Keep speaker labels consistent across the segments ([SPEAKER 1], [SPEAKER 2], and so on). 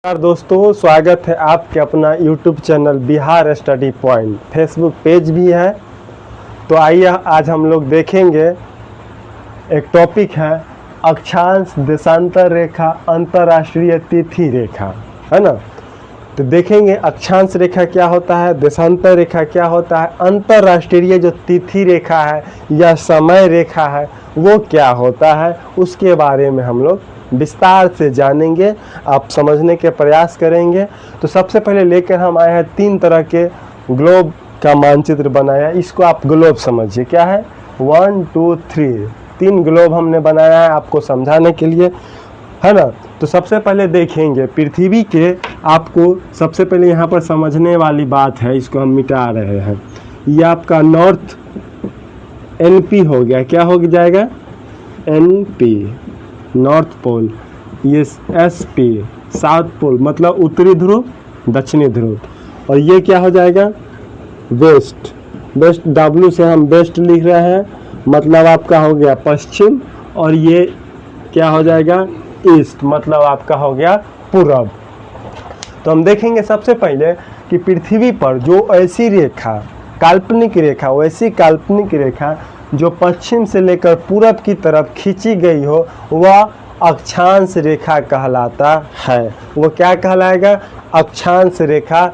[SPEAKER 1] नमस्कार दोस्तों, स्वागत है आपके अपना YouTube channel Bihar study point. Facebook page भी है। तो आइए आज हम लोग देखेंगे, एक टॉपिक है अक्षांश देशांतर रेखा अंतर्राष्ट्रीय तिथि रेखा, है ना। तो देखेंगे अक्षांश रेखा क्या होता है, देशांतर रेखा क्या होता है, अंतर्राष्ट्रीय जो तिथि रेखा है या समय रेखा है वो क्या होता है, उसके बारे में हम लोग विस्तार से जानेंगे, आप समझने के प्रयास करेंगे। तो सबसे पहले लेकर हम आए हैं 3 तरह के ग्लोब का मानचित्र बनाया। इसको आप ग्लोब समझिए, क्या है 1 2 3 3 ग्लोब हमने बनाया है आपको समझाने के लिए, है ना। तो सबसे पहले देखेंगे पृथ्वी के, आपको सबसे पहले यहाँ पर समझने वाली बात है, इसको हम मिटा रहे हैं। ये आपका नॉर्थ NP हो गया, क्या हो जाएगा NP नॉर्थ पोल, ये SP साउथ पोल मतलब उत्तरी ध्रुव दक्षिणी ध्रुव, और ये क्या हो जाएगा वेस्ट। वेस्ट W से हम वेस्ट लिख रहे हैं, मतलब आपका हो गया पश्चिम, और ये क्या हो जाएगा ईस्ट, मतलब आपका हो गया पूरब। तो हम देखेंगे सबसे पहले कि पृथ्वी पर जो ऐसी रेखा काल्पनिक रेखा, वैसी काल्पनिक रेखा जो पश्चिम से लेकर पूरब की तरफ खींची गई हो वह अक्षांश रेखा कहलाता है। वो क्या कहलाएगा, अक्षांश रेखा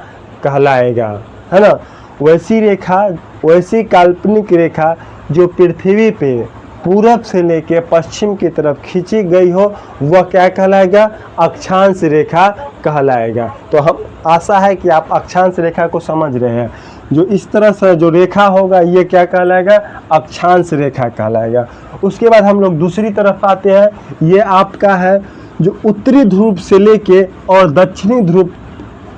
[SPEAKER 1] कहलाएगा, है ना। वैसी रेखा, वैसी काल्पनिक रेखा जो पृथ्वी पे पूरब से लेकर पश्चिम की तरफ खींची गई हो वह क्या कहलाएगा, अक्षांश रेखा कहलाएगा। तो हम आशा है कि आप अक्षांश रेखा को समझ रहे हैं। जो इस तरह से जो रेखा होगा ये क्या कहलाएगा, अक्षांश रेखा कहलाएगा। उसके बाद हम लोग दूसरी तरफ आते हैं, ये आपका है जो उत्तरी ध्रुव से लेके और दक्षिणी ध्रुव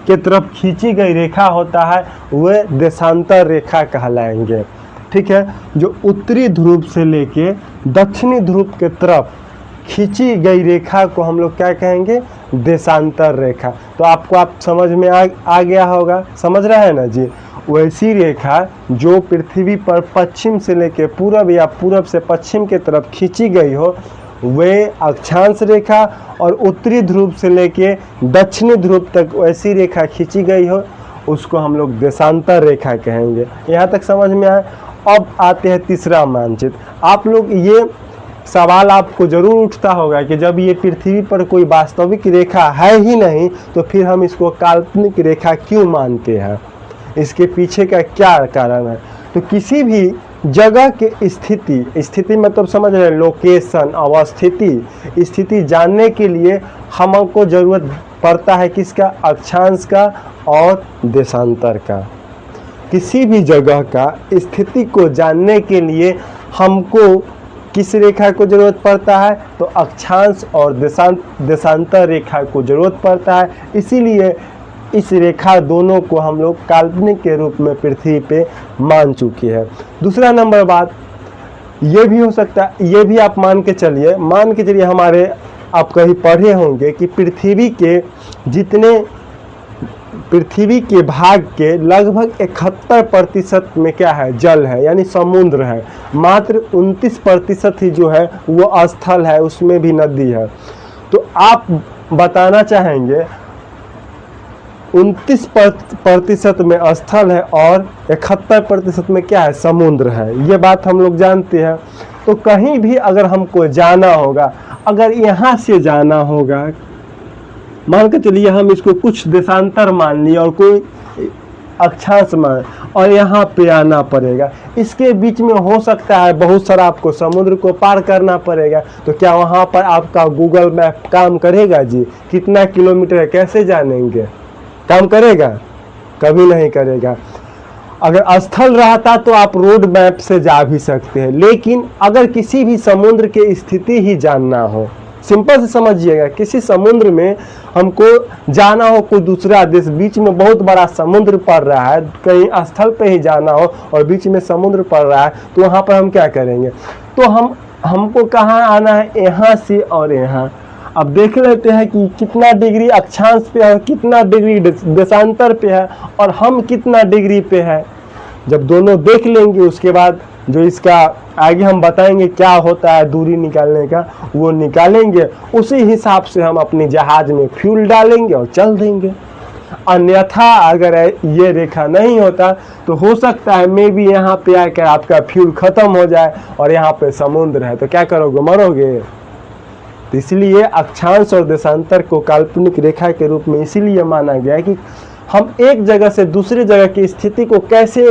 [SPEAKER 1] के तरफ खींची गई रेखा होता है वह देशांतर रेखा कहलाएंगे, ठीक है। जो उत्तरी ध्रुव से लेके दक्षिणी ध्रुव के तरफ खींची गई रेखा को हम लोग क्या कहेंगे, देशांतर रेखा। तो आपको आप समझ में आ गया होगा, समझ रहे हैं ना जी। वैसी रेखा जो पृथ्वी पर पश्चिम से लेकर पूरब या पूरब से पश्चिम के तरफ खींची गई हो वे अक्षांश रेखा, और उत्तरी ध्रुव से लेकर दक्षिणी ध्रुव तक वैसी रेखा खींची गई हो उसको हम लोग देशांतर रेखा कहेंगे। यहाँ तक समझ में आए। अब आते हैं तीसरा मानचित्र। आप लोग ये सवाल आपको जरूर उठता होगा कि जब ये पृथ्वी पर कोई वास्तविक रेखा है ही नहीं तो फिर हम इसको काल्पनिक रेखा क्यों मानते हैं, इसके पीछे का क्या कारण है। तो किसी भी जगह के स्थिति मतलब समझ रहे हैं, लोकेशन, अवस्थिति, स्थिति जानने के लिए हमको जरूरत पड़ता है किसका, अक्षांश का और देशांतर का। किसी भी जगह का स्थिति को जानने के लिए हमको किस रेखा को जरूरत पड़ता है, तो अक्षांश और देशांतर रेखा को जरूरत पड़ता है। इसीलिए इस रेखा दोनों को हम लोग काल्पनिक के रूप में पृथ्वी पे मान चुकी है। दूसरा नंबर बात ये भी हो सकता है, ये भी आप मान के चलिए हमारे, आप कहीं पढ़े होंगे कि पृथ्वी के भाग के लगभग 71% में क्या है, जल है, यानी समुद्र है। मात्र 29% ही जो है वो स्थल है, उसमें भी नदी है। तो आप बताना चाहेंगे 29% में स्थल है और 71% में क्या है, समुद्र है। ये बात हम लोग जानते हैं। तो कहीं भी अगर हमको जाना होगा, अगर यहाँ से जाना होगा, मान के चलिए हम इसको कुछ देशांतर मान लिए और कोई अक्षांश मान, और यहाँ पे आना पड़ेगा, इसके बीच में हो सकता है बहुत सारा आपको समुद्र को पार करना पड़ेगा। तो क्या वहाँ पर आपका गूगल मैप काम करेगा जी, कितना किलोमीटर है कैसे जानेंगे, काम करेगा, कभी नहीं करेगा। अगर स्थल रहता तो आप रोड मैप से जा भी सकते हैं, लेकिन अगर किसी भी समुद्र की स्थिति ही जानना हो, सिंपल से समझिएगा, किसी समुद्र में हमको जाना हो, कोई दूसरा देश, बीच में बहुत बड़ा समुद्र पड़ रहा है, कहीं स्थल पे ही जाना हो और बीच में समुद्र पड़ रहा है, तो वहाँ पर हम क्या करेंगे, तो हमको कहाँ आना है, यहाँ से और यहाँ। अब देख लेते हैं कि कितना डिग्री अक्षांश पे है, कितना डिग्री देशांतर पे है, और हम कितना डिग्री पे है। जब दोनों देख लेंगे उसके बाद जो इसका आगे हम बताएंगे क्या होता है दूरी निकालने का, वो निकालेंगे, उसी हिसाब से हम अपनी जहाज में फ्यूल डालेंगे और चल देंगे। अन्यथा अगर ये रेखा नहीं होता तो हो सकता है मे भी यहाँ पे आकर आपका फ्यूल खत्म हो जाए और यहाँ पे समुद्र है, तो क्या करोगे, मरोगे। तो इसलिए अक्षांश और देशांतर को काल्पनिक रेखा के रूप में इसीलिए माना गया है कि हम एक जगह से दूसरी जगह की स्थिति को कैसे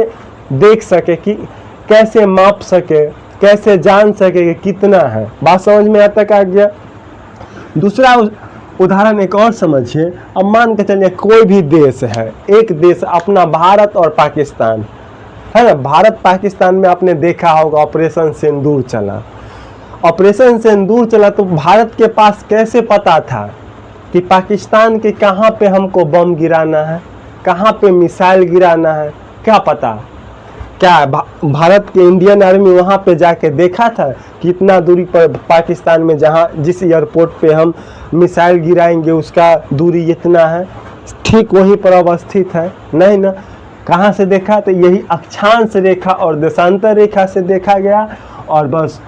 [SPEAKER 1] देख सके, कि कैसे माप सके, कैसे जान सके कि कितना है। बात समझ में आता आ गया। दूसरा उदाहरण एक और समझिए। अब मान के चलिए कोई भी देश है, एक देश अपना भारत और पाकिस्तान है ना। भारत पाकिस्तान में आपने देखा होगा ऑपरेशन सिंदूर चला। ऑपरेशन सिंदूर चला तो भारत के पास कैसे पता था कि पाकिस्तान के कहाँ पे हमको बम गिराना है, कहाँ पे मिसाइल गिराना है, क्या पता। क्या भारत के इंडियन आर्मी वहाँ पे जाके देखा था कि इतना दूरी पर पाकिस्तान में जहाँ जिस एयरपोर्ट पे हम मिसाइल गिराएंगे उसका दूरी इतना है, ठीक वहीं पर अवस्थित है? नहीं ना। कहाँ से देखा? तो यही अक्षांश रेखा और देशांतर रेखा से देखा गया। और बस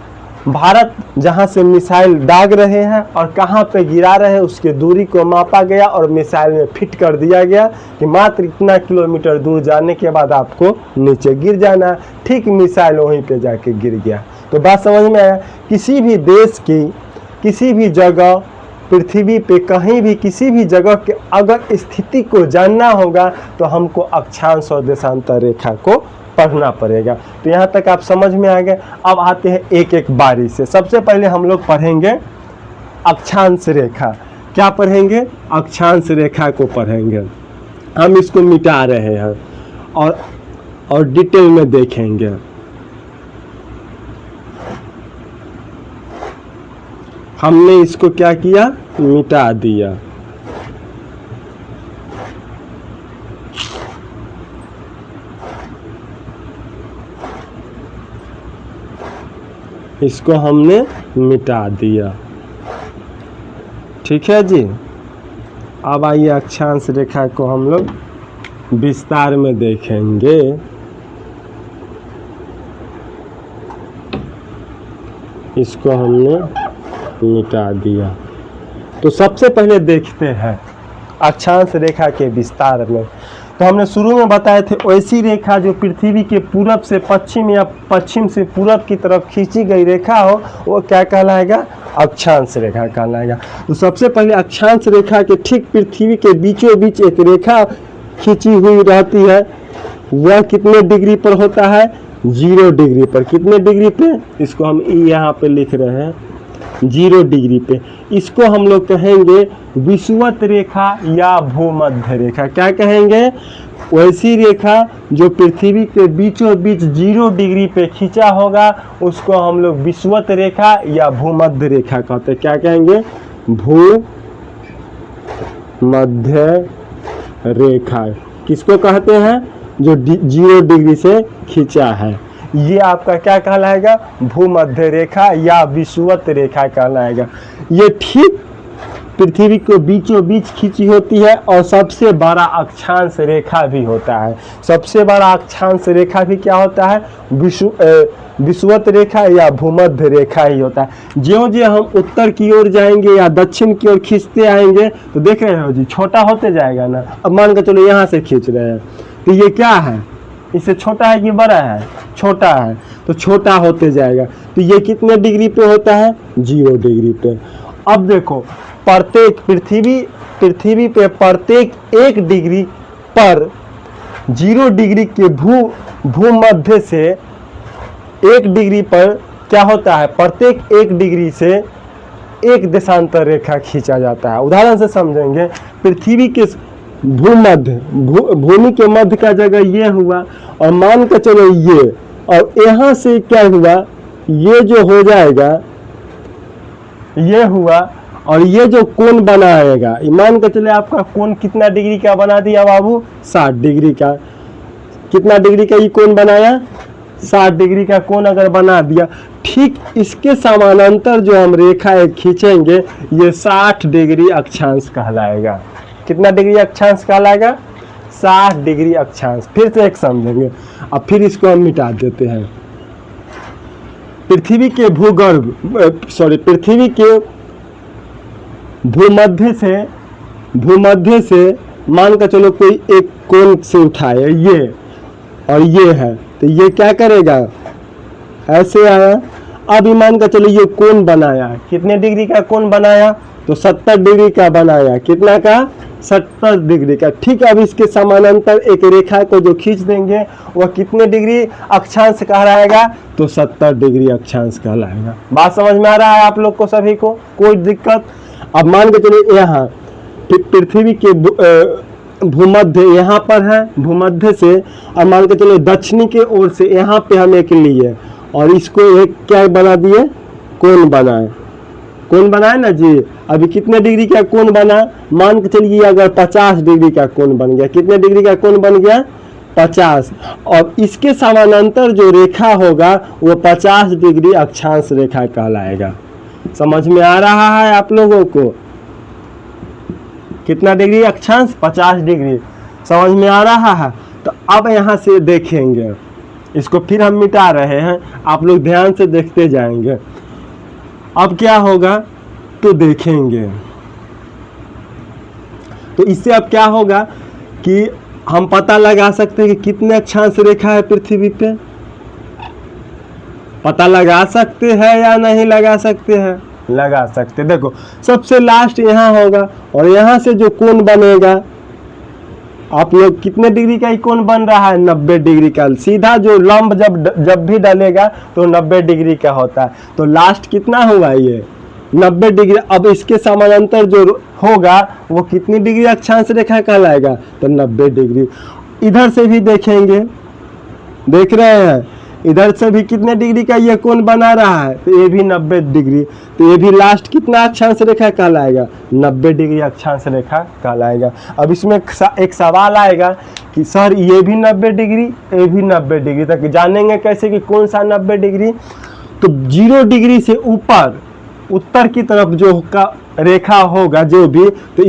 [SPEAKER 1] भारत जहाँ से मिसाइल दाग रहे हैं और कहाँ पे गिरा रहे हैं उसके दूरी को मापा गया और मिसाइल में फिट कर दिया गया कि मात्र इतना किलोमीटर दूर जाने के बाद आपको नीचे गिर जाना है। ठीक मिसाइल वहीं पे जाके गिर गया। तो बात समझ में आया। किसी भी देश की किसी भी जगह पृथ्वी पे कहीं भी किसी भी जगह के अगर स्थिति को जानना होगा तो हमको अक्षांश और देशांतर रेखा को पढ़ना पड़ेगा। तो यहाँ तक आप समझ में आ गए। अब आते हैं एक एक बारी से। सबसे पहले हम लोग पढ़ेंगे अक्षांश रेखा। क्या पढ़ेंगे? अक्षांश रेखा को पढ़ेंगे। हम इसको मिटा रहे हैं और डिटेल में देखेंगे। हमने इसको क्या किया? मिटा दिया। इसको हमने मिटा दिया। ठीक है जी। अब आइए अक्षांश रेखा को हम लोग विस्तार में देखेंगे। इसको हमने मिटा दिया। तो सबसे पहले देखते हैं अक्षांश रेखा के विस्तार में। तो हमने शुरू में बताए थे ऐसी रेखा जो पृथ्वी के पूरब से पश्चिम या पश्चिम से पूरब की तरफ खींची गई रेखा हो, वो क्या कहलाएगा? अक्षांश रेखा कहलाएगा। तो सबसे पहले अक्षांश रेखा के ठीक पृथ्वी के बीचों बीच एक रेखा खींची हुई रहती है। वह कितने डिग्री पर होता है? 0 डिग्री पर। कितने डिग्री पे? इसको हम यहाँ पे लिख रहे हैं 0 डिग्री पे। इसको हम लोग कहेंगे विषुवत रेखा या भूमध्य रेखा। क्या कहेंगे? वैसी रेखा जो पृथ्वी के बीचों बीच 0 डिग्री पे खींचा होगा उसको हम लोग विषुवत रेखा या भूमध्य रेखा कहते हैं। क्या कहेंगे? भूमध्य रेखा। किसको कहते हैं? जो 0 डिग्री से खींचा है। ये आपका क्या कहलाएगा? भूमध्य रेखा या विषुवत रेखा कहलाएगा। ये ठीक पृथ्वी को बीचों बीच खींची होती है और सबसे बड़ा अक्षांश रेखा भी होता है। सबसे बड़ा अक्षांश रेखा भी क्या होता है? विषुवत रेखा या भूमध्य रेखा ही होता है। ज्यों-ज्यों हम उत्तर की ओर जाएंगे या दक्षिण की ओर खींचते आएंगे तो देख रहे हो जी छोटा होते जाएगा ना। अब मान के चलो यहाँ से खींच रहे हैं तो ये क्या है? इससे छोटा है कि बड़ा है? छोटा है। तो छोटा होते जाएगा। तो ये कितने डिग्री पे होता है? 0 डिग्री पे। अब देखो प्रत्येक पृथ्वी पे प्रत्येक 1 डिग्री पर 0 डिग्री के भूमध्य से 1 डिग्री पर क्या होता है? प्रत्येक 1 डिग्री से एक देशांतर रेखा खींचा जाता है। उदाहरण से समझेंगे। पृथ्वी के भूमध्य भूमि के मध्य का जगह ये हुआ और मान के चलो ये, और यहाँ से क्या हुआ? ये जो हो जाएगा ये हुआ और ये जो कोण बनाएगा, मान के चले आपका कोण कितना डिग्री का बना दिया बाबू? 60 डिग्री का। कितना डिग्री का ये कोण बनाया? 60 डिग्री का कोण अगर बना दिया, ठीक इसके समानांतर जो हम रेखा खींचेंगे ये 60 डिग्री अक्षांश कहलाएगा। कितना डिग्री अक्षांश कहलाएगा? 60 डिग्री अक्षांश। फिर से एक समझेंगे। अब फिर इसको हम मिटा देते हैं। पृथ्वी के पृथ्वी के भूमध्य से मान कर चलो कोई एक कोण से उठाए, ये और ये है, तो ये क्या करेगा, ऐसे आया। अब मान कर चलो ये कोण बनाया, कितने डिग्री का कोण बनाया, तो 70 डिग्री का बनाया। कितना का, 70 डिग्री का। ठीक है, अब इसके समानांतर एक रेखा को जो खींच देंगे वह कितने डिग्री अक्षांश कहलाएगा, तो 70 डिग्री अक्षांश कहलाएगा। बात समझ में आ रहा है आप लोग को सभी को, कोई दिक्कत। अब मान के चलिए यहाँ पृथ्वी के भूमध्य यहाँ पर है, भूमध्य से अब मान के चलिए दक्षिणी के ओर से यहाँ पे हम एक लिए और इसको एक क्या बना दिए, कोण बनाए। कोण बनाए ना जी। अभी कितने डिग्री का कोण बना, मान के चलिए अगर 50 डिग्री का कोण बन गया। कितने डिग्री का कोण बन गया, 50। और इसके समानांतर जो रेखा होगा वो 50 डिग्री अक्षांश रेखा कहलाएगा। समझ में आ रहा है आप लोगों को, कितना डिग्री अक्षांश, 50 डिग्री। समझ में आ रहा है। तो अब यहाँ से देखेंगे, इसको फिर हम मिटा रहे हैं, आप लोग ध्यान से देखते जाएंगे। अब क्या होगा तो देखेंगे। तो इससे अब क्या होगा कि हम पता लगा सकते हैं कि कितने अक्षांश रेखा है पृथ्वी पे। पता लगा सकते हैं या नहीं लगा सकते हैं, लगा सकते। देखो सबसे लास्ट यहाँ होगा और यहाँ से जो कोण बनेगा, आप लोग कितने डिग्री का कोण बन रहा है, 90 डिग्री का। सीधा जो लंब जब भी डालेगा तो 90 डिग्री का होता है। तो लास्ट कितना हुआ ये, 90 डिग्री। अब इसके समानांतर जो होगा वो कितनी डिग्री अक्षांश रेखा कहलाएगा, तो 90 डिग्री। इधर से भी देखेंगे, देख रहे हैं, इधर से भी कितने डिग्री का ये कोण बना रहा है, तो ये भी 90 डिग्री। तो ये भी लास्ट कितना अक्षांश रेखा कहलाएगा, 90 डिग्री अक्षांश रेखा कहलाएगा। अब इसमें एक सवाल आएगा कि सर ये भी 90 डिग्री, ये भी 90 डिग्री, तक जानेंगे कैसे कि कौन सा 90 डिग्री। तो 0 डिग्री से ऊपर उत्तर की तरफ जो का रेखा होगा जो भी, तो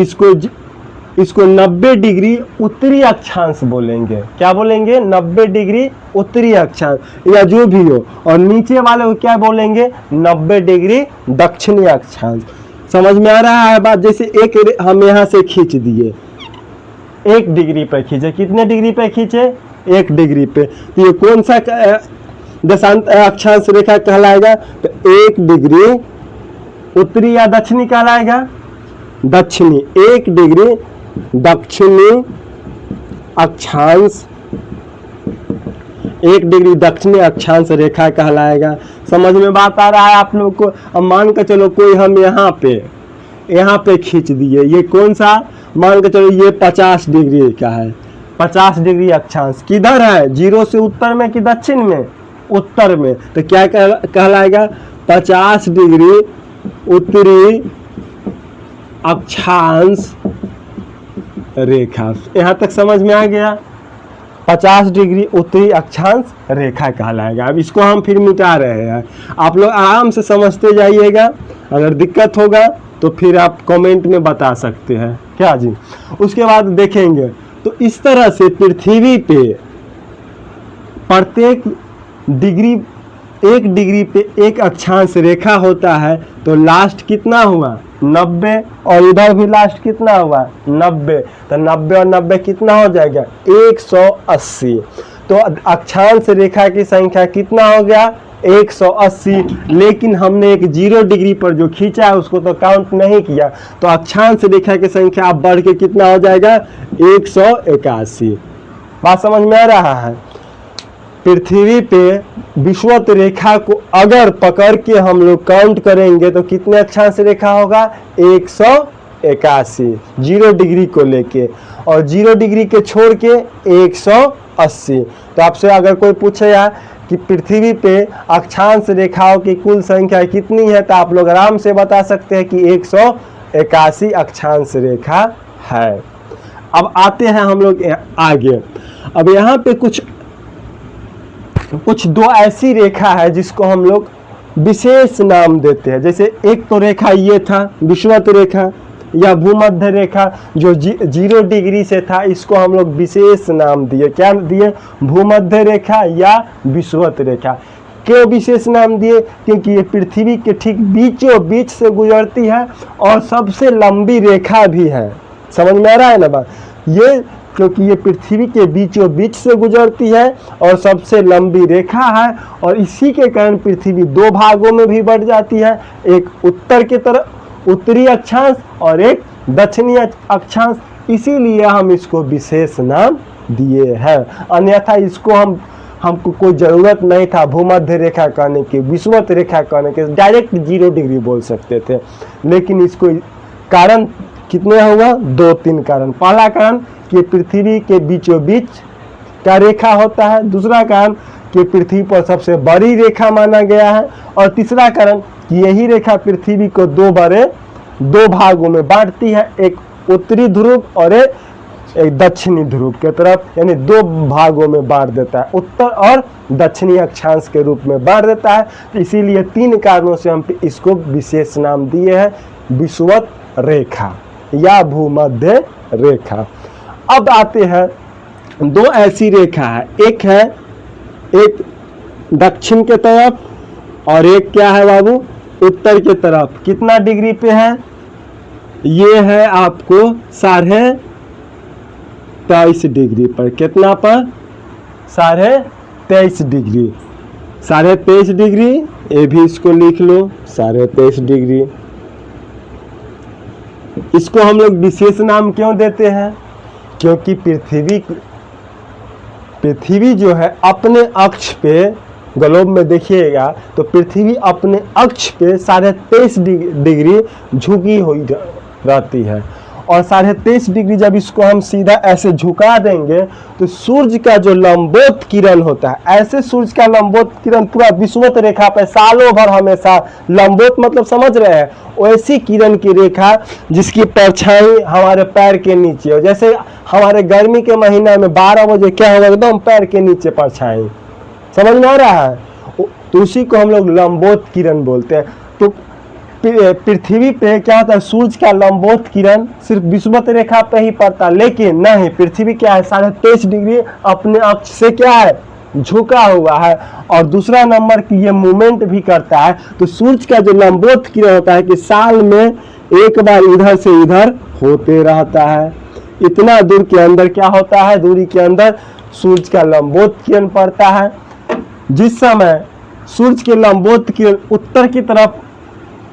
[SPEAKER 1] इसको 90 डिग्री उत्तरी अक्षांश बोलेंगे। क्या बोलेंगे, 90 डिग्री उत्तरी अक्षांश या जो भी हो। और नीचे वाले को क्या बोलेंगे, 90 डिग्री दक्षिणी अक्षांश। समझ में आ रहा है बात। जैसे एक हम यहाँ से खींच दिए, 1 डिग्री पे खींचे, कितने डिग्री पे खींचे, 1 डिग्री पे। तो ये कौन सा दशांश अक्षांश रेखा कहलाएगा, तो 1 डिग्री उत्तरी या दक्षिणी कहलाएगा, दक्षिणी। 1 डिग्री दक्षिणी अक्षांश, 1 डिग्री दक्षिणी अक्षांश रेखा कहलाएगा। समझ में बात आ रहा है आप लोग को। अब मान के चलो कोई हम यहाँ पे खींच दिए, ये कौन सा, मान के चलो ये 50 डिग्री का है, 50 डिग्री अक्षांश। किधर है, 0 से उत्तर में कि दक्षिण में, उत्तर में। तो क्या कहलाएगा, 50 डिग्री उत्तरी अक्षांश रेखा। यहाँ तक समझ में आ गया, 50 डिग्री उत्तरी अक्षांश रेखा कहलाएगा। अब इसको हम फिर मिटा रहे हैं, आप लोग आराम से समझते जाइएगा। अगर दिक्कत होगा तो फिर आप कमेंट में बता सकते हैं, क्या जी। उसके बाद देखेंगे तो इस तरह से पृथ्वी पे प्रत्येक डिग्री, 1 डिग्री पे एक अक्षांश रेखा होता है। तो लास्ट कितना हुआ, 90। और इधर भी लास्ट कितना हुआ, 90। तो 90 और 90 कितना हो जाएगा, 180। तो अक्षांश रेखा की संख्या कितना हो गया, 180। लेकिन हमने एक 0 डिग्री पर जो खींचा है उसको तो काउंट नहीं किया। तो अक्षांश रेखा की संख्या अब बढ़ के कितना हो जाएगा, 181। बात समझ में आ रहा है। पृथ्वी पे विषुवत रेखा को अगर पकड़ के हम लोग काउंट करेंगे तो कितने अक्षांश रेखा होगा, 181, 0 डिग्री को लेके, और 0 डिग्री के छोड़ के 180। तो आपसे अगर कोई पूछेगा कि पृथ्वी पे अक्षांश रेखाओं की कुल संख्या कितनी है, तो आप लोग आराम से बता सकते हैं कि 181 अक्षांश रेखा है। अब आते हैं हम लोग आगे। अब यहाँ पे कुछ 2 ऐसी रेखा है जिसको हम लोग विशेष नाम देते हैं। जैसे एक तो रेखा ये था विषुवत रेखा या भूमध्य रेखा जो 0 डिग्री से था, इसको हम लोग विशेष नाम दिए। क्या दिए, भूमध्य रेखा या विषुवत रेखा। क्यों विशेष नाम दिए? क्योंकि ये पृथ्वी के ठीक बीचों बीच से गुजरती है और सबसे लंबी रेखा भी है। समझ में आ रहा है ना बात? ये क्योंकि ये पृथ्वी के बीचों बीच से गुजरती है और सबसे लंबी रेखा है, और इसी के कारण पृथ्वी दो भागों में भी बढ़ जाती है, एक उत्तर की तरफ उत्तरी अक्षांश और एक दक्षिणी अक्षांश। इसीलिए हम इसको विशेष नाम दिए हैं, अन्यथा इसको हमको कोई ज़रूरत नहीं था भूमध्य रेखा कहने की, विषुवत रेखा कहने के, डायरेक्ट 0 डिग्री बोल सकते थे। लेकिन इसको कारण कितने होगा? 2-3 कारण। पहला कारण कि पृथ्वी के बीचों बीच का रेखा होता है, दूसरा कारण कि पृथ्वी पर सबसे बड़ी रेखा माना गया है, और तीसरा कारण कि यही रेखा पृथ्वी को दो भागों में बांटती है, एक उत्तरी ध्रुव और एक दक्षिणी ध्रुव के तरफ, यानी 2 भागों में बांट देता है, उत्तर और दक्षिणी अक्षांश के रूप में बांट देता है। इसीलिए 3 कारणों से हम इसको विशेष नाम दिए हैं विषुवत रेखा या भूमध्य रेखा। अब आते हैं 2 ऐसी रेखा है, एक दक्षिण के तरफ और एक क्या है बाबू? उत्तर के तरफ। कितना डिग्री पे है? ये है आपको 23.5 डिग्री पर। कितना पर? 23.5 डिग्री। 23.5 डिग्री, ये भी इसको लिख लो 23.5 डिग्री। इसको हम लोग विशेष नाम क्यों देते हैं? क्योंकि पृथ्वी जो है अपने अक्ष पे, ग्लोब में देखिएगा तो पृथ्वी अपने अक्ष पे 23.5 डिग्री झुकी हुई रहती है, और 23.5 डिग्री जब इसको हम सीधा ऐसे झुका देंगे तो सूर्य का जो लंबोत किरण होता है, ऐसे सूर्य का लंबोत किरण पूरा विषुवत रेखा पे सालों भर हमेशा, लंबोत मतलब समझ रहे हैं, वैसी किरण की रेखा जिसकी परछाई हमारे पैर के नीचे हो। जैसे हमारे गर्मी के महीना में 12 बजे क्या होगा? एकदम पैर के नीचे परछाई। समझ में आ रहा है? तो उसी को हम लोग लंबोत किरण बोलते हैं। तो पृथ्वी पे क्या होता है? सूर्य का लंबोत किरण सिर्फ विषुवत रेखा पे ही पड़ता, लेकिन नहीं, पृथ्वी क्या है? 23.5 डिग्री अपने अक्ष से क्या है? झुका हुआ है। और दूसरा नंबर की ये मूवमेंट भी करता है। तो सूर्य का जो लंबोत किरण होता है कि साल में एक बार इधर से इधर होते रहता है। इतना दूर के अंदर क्या होता है? दूरी के अंदर सूर्य का लंबोत किरण पड़ता है। जिस समय सूर्य के लंबोत किरण उत्तर की तरफ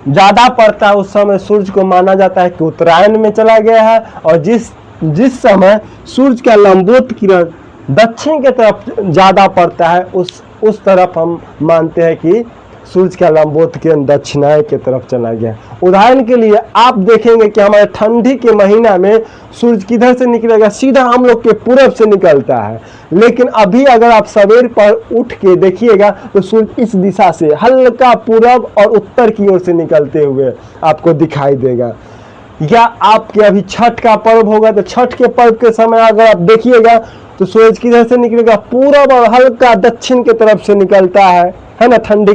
[SPEAKER 1] ज्यादा पड़ता है, उस समय सूर्य को माना जाता है कि उत्तरायण में चला गया है, और जिस समय सूर्य का लंबोत किरण दक्षिण के तरफ ज्यादा पड़ता है, उस तरफ हम मानते हैं कि सूर्य का लंबोत किरण दक्षिणाय की तरफ चला गया। उदाहरण के लिए आप देखेंगे कि हमारे ठंडी के महीना में सूर्य किधर से निकलेगा? सीधा हम लोग के पूरब से निकलता है। लेकिन अभी अगर आप सवेर पर उठ के देखिएगा तो सूर्य इस दिशा से हल्का पूरब और उत्तर की ओर से निकलते हुए आपको दिखाई देगा। या आपके अभी छठ का पर्व होगा तो छठ के पर्व के समय अगर आप देखिएगा तो सूरज किधर से निकलेगा? पूरब और हल्का दक्षिण की तरफ से निकलता है ना, ठंड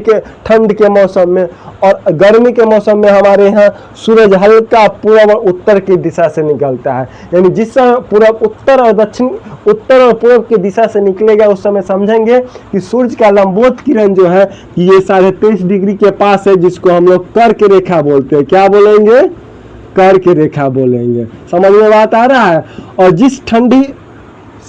[SPEAKER 1] के मौसम में। और गर्मी के मौसम में हमारे यहाँ सूरज हल्का पूरब और उत्तर की दिशा से निकलता है। यानी जिस समय पूरब उत्तर और पूरब की दिशा से निकलेगा, उस समय समझेंगे कि सूर्य का लंबोत किरण जो है ये 23.5 डिग्री के पास है, जिसको हम लोग कर्क रेखा बोलते हैं। क्या बोलेंगे? कर्क रेखा बोलेंगे। समझ में बात आ रहा है? और जिस ठंडी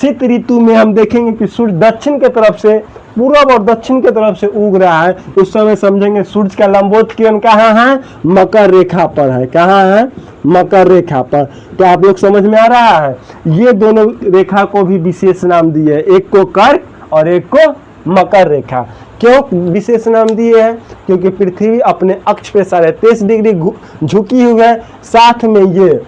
[SPEAKER 1] शीत ऋतु में हम देखेंगे कि सूर्य दक्षिण की तरफ से, पूरब और दक्षिण की तरफ से उग रहा है, उस समय समझेंगे सूर्य का लंबोत किरण कहाँ है? मकर रेखा पर है। कहाँ है? मकर रेखा पर। तो आप लोग समझ में आ रहा है? ये दोनों रेखा को भी विशेष नाम दिए, एक को कर्क और एक को मकर रेखा। क्यों विशेष नाम दिए हैं? क्योंकि पृथ्वी अपने अक्ष पे 23.5 डिग्री झुकी हुई है, साथ में ये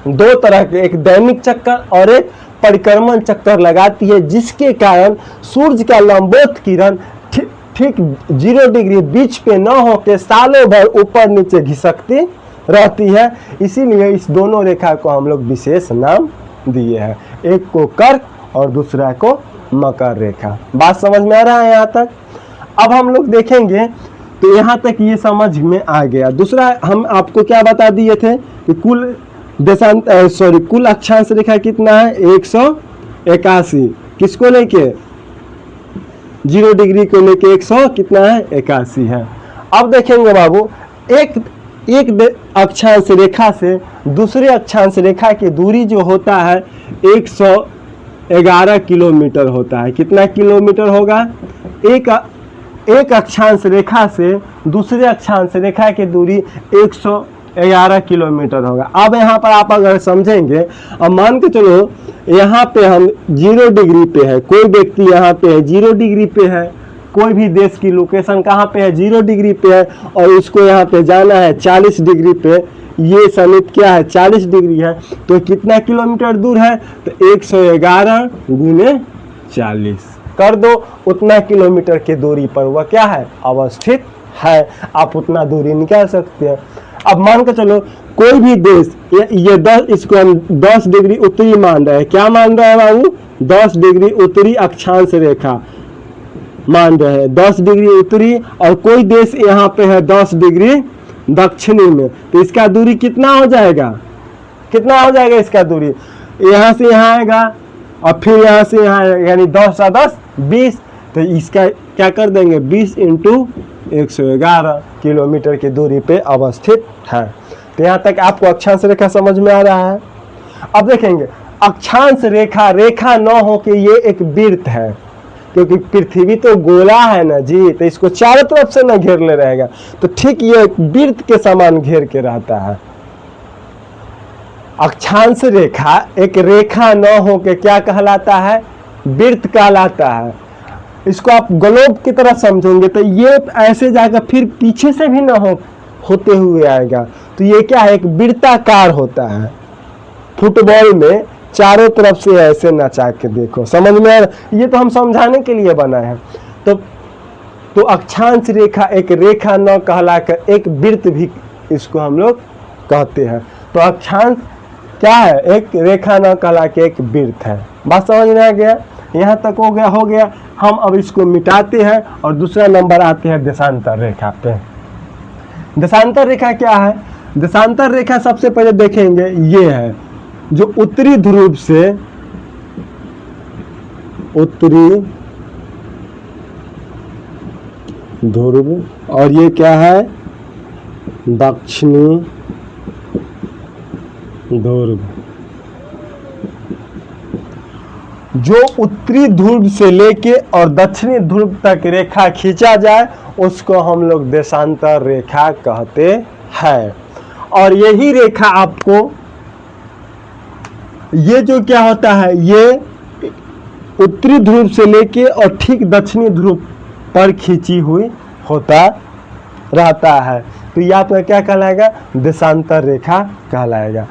[SPEAKER 1] 2 तरह के, एक दैनिक चक्कर और एक परिक्रमण चक्कर लगाती है, जिसके कारण सूर्य का लंबोत किरण ठीक 0 डिग्री बीच पे न होकर सालों भर ऊपर नीचे घिसकती रहती है। इसीलिए इस दोनों रेखा को हम लोग विशेष नाम दिए हैं, एक को कर्क और दूसरा को मकर रेखा। बात समझ में आ रहा है यहाँ तक? अब हम लोग देखेंगे तो यहाँ तक ये समझ में आ गया। दूसरा हम आपको क्या बता दिए थे कि कुल अक्षांश रेखा कितना है? 181। किसको लेके? 0 डिग्री को लेके 100 कितना है 81 है। अब देखेंगे बाबू एक अक्षांश रेखा से दूसरे अक्षांश रेखा की दूरी जो होता है 111 किलोमीटर होता है। कितना किलोमीटर होगा? एक अक्षांश रेखा से दूसरे अक्षांश रेखा की दूरी 111 किलोमीटर होगा। अब यहाँ पर आप अगर समझेंगे, अब मान के चलो यहाँ पे हम 0 डिग्री पे है, कोई व्यक्ति यहाँ पे है 0 डिग्री पे है, कोई भी देश की लोकेशन कहाँ पे है 0 डिग्री पे है, और उसको यहाँ पे जाना है 40 डिग्री पे, ये समीप क्या है 40 डिग्री है, तो कितना किलोमीटर दूर है? तो 111 गुने 40 कर दो, उतना किलोमीटर की दूरी पर वह क्या है अवस्थित है। आप उतना दूरी निकाल सकते हैं। अब मान के चलो कोई भी देश ये 10, इसको हम 10 डिग्री उत्तरी मान रहे हैं। क्या मान रहे हैं बाबू? 10 डिग्री उत्तरी अक्षांश रेखा मान रहे हैं, 10 डिग्री उत्तरी, और कोई देश यहाँ पे है 10 डिग्री दक्षिणी में, तो इसका दूरी कितना हो जाएगा? कितना हो जाएगा इसका दूरी? यहाँ से यहाँ आएगा और फिर यहाँ से यहाँ, यानी 10 और 10 20, तो इसका क्या कर देंगे 20 इंटू 111 किलोमीटर की दूरी पे अवस्थित है। तो यहाँ तक आपको अक्षांश रेखा समझ में आ रहा है। अब देखेंगे अक्षांश रेखा रेखा न हो के ये एक वृत्त है, क्योंकि पृथ्वी तो गोला है ना जी, तो इसको चारों तरफ से न घेर ले रहेगा, तो ठीक ये एक वृत्त के समान घेर के रहता है। अक्षांश रेखा एक रेखा न हो के क्या कहलाता है? वृत्त कहलाता है। इसको आप ग्लोब की तरह समझेंगे तो ये ऐसे जाकर फिर पीछे से भी न होते हुए आएगा, तो ये क्या है? एक वृत्ताकार होता है। फुटबॉल में चारों तरफ से ऐसे नचा के देखो, समझ में आ रहा? ये तो हम समझाने के लिए बना है। तो अक्षांश रेखा एक रेखा न कहलाकर एक वृत्त भी इसको हम लोग कहते हैं। तो अक्षांश क्या है? एक रेखा न कहला के एक वृत्त है। बात समझ में आ गया? यहाँ तक हो गया। हम अब इसको मिटाते हैं और दूसरा नंबर आते हैं देशांतर रेखा पे। देशांतर रेखा क्या है? देशांतर रेखा सबसे पहले देखेंगे ये है जो उत्तरी ध्रुव से उत्तरी ध्रुव, और ये क्या है दक्षिणी ध्रुव। जो उत्तरी ध्रुव से लेके और दक्षिणी ध्रुव तक रेखा खींचा जाए उसको हम लोग देशांतर रेखा कहते हैं। और यही रेखा आपको ये जो क्या होता है, ये उत्तरी ध्रुव से लेके और ठीक दक्षिणी ध्रुव पर खींची हुई होता रहता है, तो ये आपका क्या कहलाएगा? देशांतर रेखा कहलाएगा।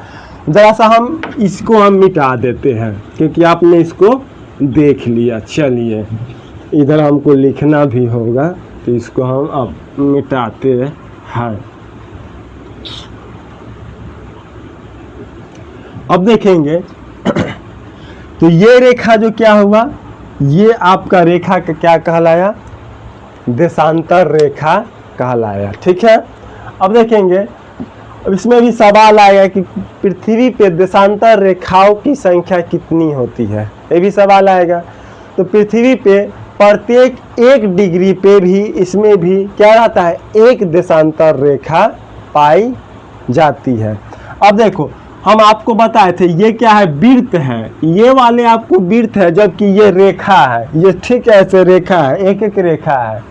[SPEAKER 1] जरा सा हम इसको हम मिटा देते हैं क्योंकि आपने इसको देख लिया। चलिए इधर हमको लिखना भी होगा, तो इसको हम अब मिटाते हैं। अब देखेंगे तो ये रेखा जो क्या हुआ, ये आपका रेखा का क्या कहलाया? देशांतर रेखा कहलाया। ठीक है। अब देखेंगे, अब इसमें भी सवाल आएगा कि पृथ्वी पे देशांतर रेखाओं की संख्या कितनी होती है, ये भी सवाल आएगा। तो पृथ्वी पे प्रत्येक 1 डिग्री पे भी इसमें भी क्या रहता है? एक देशांतर रेखा पाई जाती है। अब देखो हम आपको बताए थे ये क्या है? वृत्त है। ये वाले आपको वृत्त है, जबकि ये रेखा है। ये ठीक ऐसे रेखा है, एक एक रेखा है।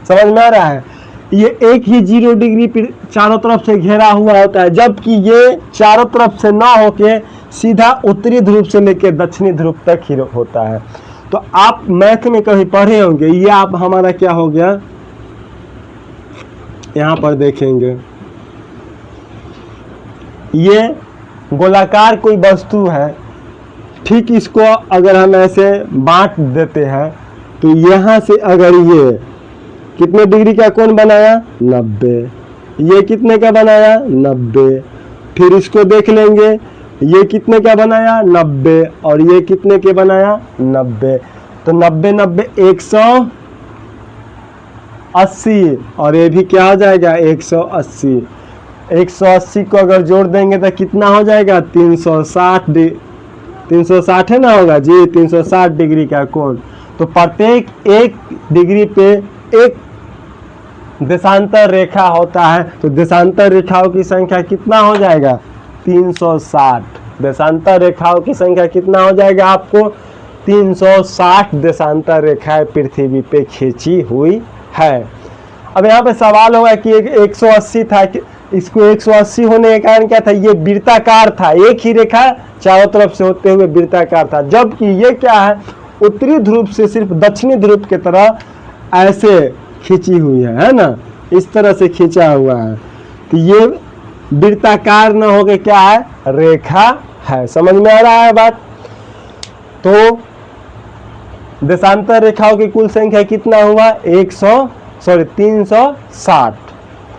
[SPEAKER 1] समझ में आ रहा है? ये एक ही 0 डिग्री चारों तरफ से घेरा हुआ होता है, जबकि ये चारों तरफ से ना होके सीधा उत्तरी ध्रुव से लेकर दक्षिणी ध्रुव तक ही होता है। तो आप मैथ में कभी पढ़े होंगे, ये आप हमारा क्या हो गया, यहाँ पर देखेंगे ये गोलाकार कोई वस्तु है। ठीक इसको अगर हम ऐसे बांट देते हैं तो यहाँ से अगर ये कितने डिग्री का कोण बनाया? 90। ये कितने का बनाया? 90। फिर इसको देख लेंगे, ये कितने का बनाया? 90। और ये कितने के बनाया? 90। तो 90 90 180, और ये भी क्या हो जाएगा? 180। 180 को अगर जोड़ देंगे तो कितना हो जाएगा? 360 है ना, होगा जी 360 डिग्री का कोण। तो तो प्रत्येक 1 डिग्री पे एक देशांतर रेखा होता है, तो देशांतर रेखाओं की संख्या कितना हो जाएगा 360। देशांतर रेखाओं की संख्या कितना हो जाएगा आपको 360 देशांतर रेखाएं पृथ्वी पे खींची हुई है। अब यहाँ पे सवाल होगा कि 180 था, इसको 180 होने का कारण क्या था, ये वृत्ताकार था, एक ही रेखा चारों तरफ से होते हुए वृत्ताकार था, जबकि ये क्या है उत्तरी ध्रुव से सिर्फ दक्षिणी ध्रुव की तरह ऐसे खींची हुई है ना, इस तरह से खींचा हुआ है। तो ये वृत्ताकार न होके क्या है रेखा है। समझ में आ रहा है बात। तो देशांतर रेखाओं की कुल संख्या कितना हुआ 360।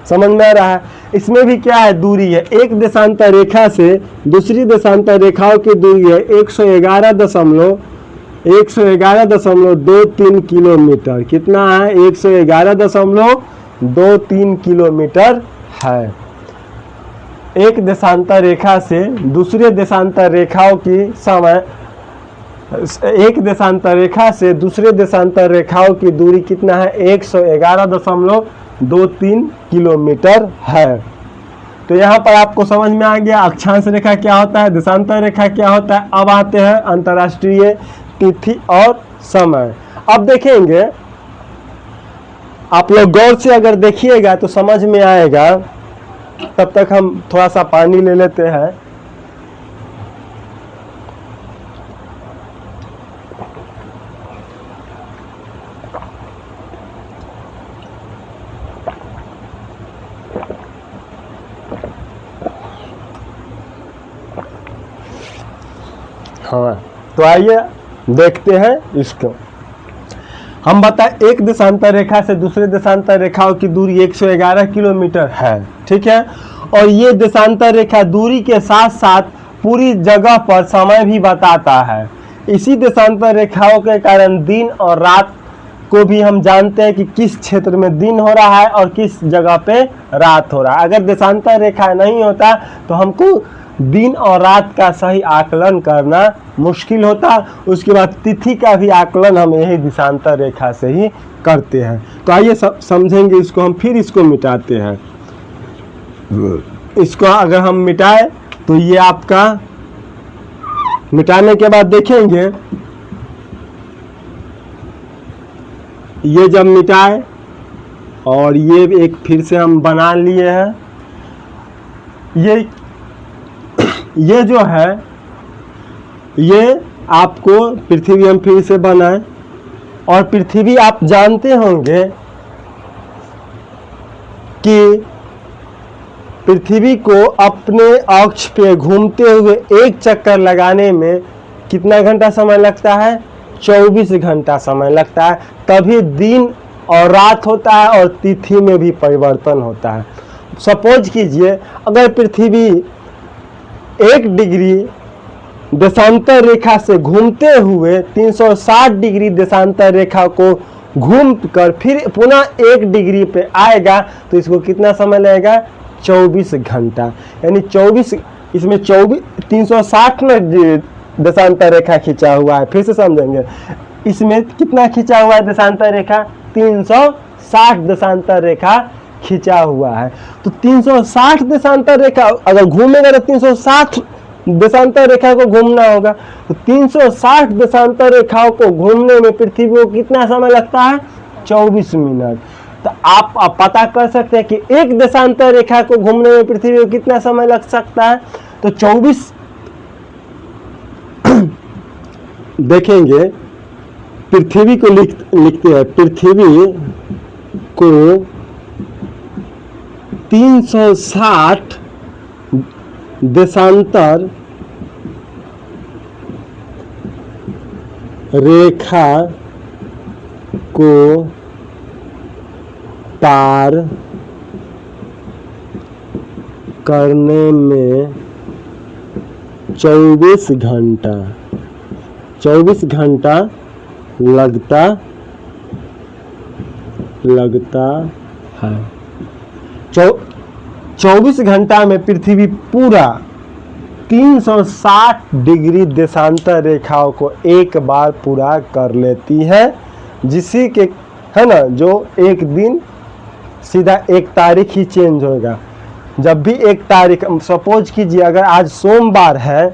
[SPEAKER 1] समझ में आ रहा है। इसमें भी क्या है दूरी है, एक देशांतर रेखा से दूसरी देशांतर रेखाओं की दूरी है 111.23 किलोमीटर। कितना है 111.23 किलोमीटर है। एक देशांतर रेखा से दूसरे देशांतर रेखाओं की समय, एक देशांतर रेखा से दूसरे देशांतर रेखाओं की दूरी कितना है 111.23 किलोमीटर है। तो यहाँ पर आपको समझ में आ गया अक्षांश रेखा क्या होता है, देशांतर रेखा क्या होता है। अब आते हैं अंतर्राष्ट्रीय तिथि और समय। अब देखेंगे, आप लोग गौर से अगर देखिएगा तो समझ में आएगा। तब तक हम थोड़ा सा पानी ले लेते हैं। हाँ, तो आइए देखते हैं इसको। हम बताएं एक देशांतर रेखा से दूसरे देशांतर रेखाओं की दूरी 111 किलोमीटर है, ठीक है। और ये देशांतर रेखा दूरी के साथ साथ पूरी जगह पर समय भी बताता है। इसी देशांतर रेखाओं के कारण दिन और रात को भी हम जानते हैं कि किस क्षेत्र में दिन हो रहा है और किस जगह पे रात हो रहा है। अगर देशांतर रेखा नहीं होता तो हमको दिन और रात का सही आकलन करना मुश्किल होता। उसके बाद तिथि का भी आकलन हम यही देशांतर रेखा से ही करते हैं। तो आइए समझेंगे इसको। हम फिर इसको मिटाते हैं। इसको अगर हम मिटाए तो ये आपका मिटाने के बाद देखेंगे, ये जब मिटाए और ये एक फिर से हम बना लिए हैं। ये जो है ये आपको पृथ्वी हम फिर से बनाए। और पृथ्वी आप जानते होंगे कि पृथ्वी को अपने अक्ष पे घूमते हुए एक चक्कर लगाने में कितना घंटा समय लगता है 24 घंटा समय लगता है। तभी दिन और रात होता है और तिथि में भी परिवर्तन होता है। सपोज कीजिए अगर पृथ्वी 1 डिग्री देशांतर रेखा से घूमते हुए 360 डिग्री देशांतर रेखा को घूम कर फिर पुनः 1 डिग्री पे आएगा तो इसको कितना समय लगेगा 24 घंटा। यानी 24, इसमें 360 में देशांतर रेखा खींचा हुआ है। फिर से समझेंगे, इसमें कितना खींचा हुआ है देशांतर रेखा 360 देशांतर रेखा खींचा हुआ है। तो 360 देशांतर रेखा अगर घूमेगा तो 360 देशांतर रेखा को घूमना होगा। तो 360 देशांतर रेखाओं को घूमने में पृथ्वी को कितना समय लगता है 24 मिनट। तो आप पता कर सकते हैं कि एक देशांतर रेखा को घूमने में पृथ्वी को कितना समय लग सकता है। तो 24 देखेंगे, पृथ्वी को लिखते हैं, पृथ्वी को 360 देशांतर रेखा को पार करने में 24 घंटा लगता है। 24 घंटा में पृथ्वी पूरा 360 डिग्री देशांतर रेखाओं को एक बार पूरा कर लेती है, जिसी के है ना जो एक दिन सीधा एक तारीख ही चेंज होगा। जब भी एक तारीख, सपोज कीजिए अगर आज सोमवार है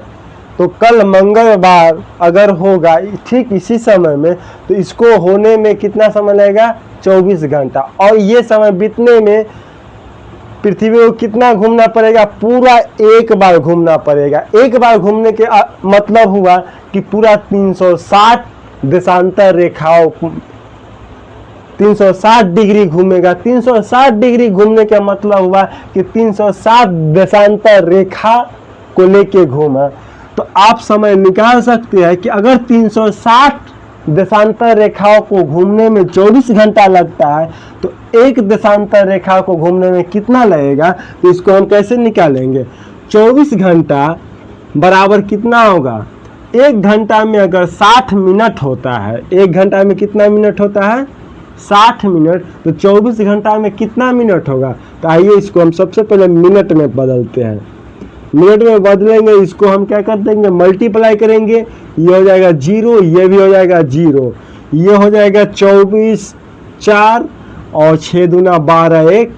[SPEAKER 1] तो कल मंगलवार अगर होगा ठीक इसी समय में, तो इसको होने में कितना समय लगेगा? 24 घंटा। और ये समय बीतने में पृथ्वी को कितना घूमना पड़ेगा? पूरा एक बार घूमना पड़ेगा। एक बार घूमने के मतलब हुआ कि पूरा 360 देशांतर रेखाओं 360 डिग्री घूमेगा। 360 डिग्री घूमने का मतलब हुआ कि 360 देशांतर रेखा को लेके घूमा। तो आप समय निकाल सकते हैं कि अगर 360 देशांतर रेखाओं को घूमने में 24 घंटा लगता है तो एक देशांतर रेखा को घूमने में कितना लगेगा? तो इसको हम कैसे निकालेंगे? 24 घंटा बराबर कितना होगा? एक घंटा में अगर 60 मिनट होता है, एक घंटा में कितना मिनट होता है? 60 मिनट। तो 24 घंटा में कितना मिनट होगा? तो आइए इसको हम सबसे पहले मिनट में बदलते हैं। मिनट में बदलेंगे, इसको हम क्या कर देंगे? मल्टीप्लाई करेंगे। ये हो जाएगा 0, ये भी हो जाएगा 0, ये हो जाएगा 24 4 और 6 दूना 12, 1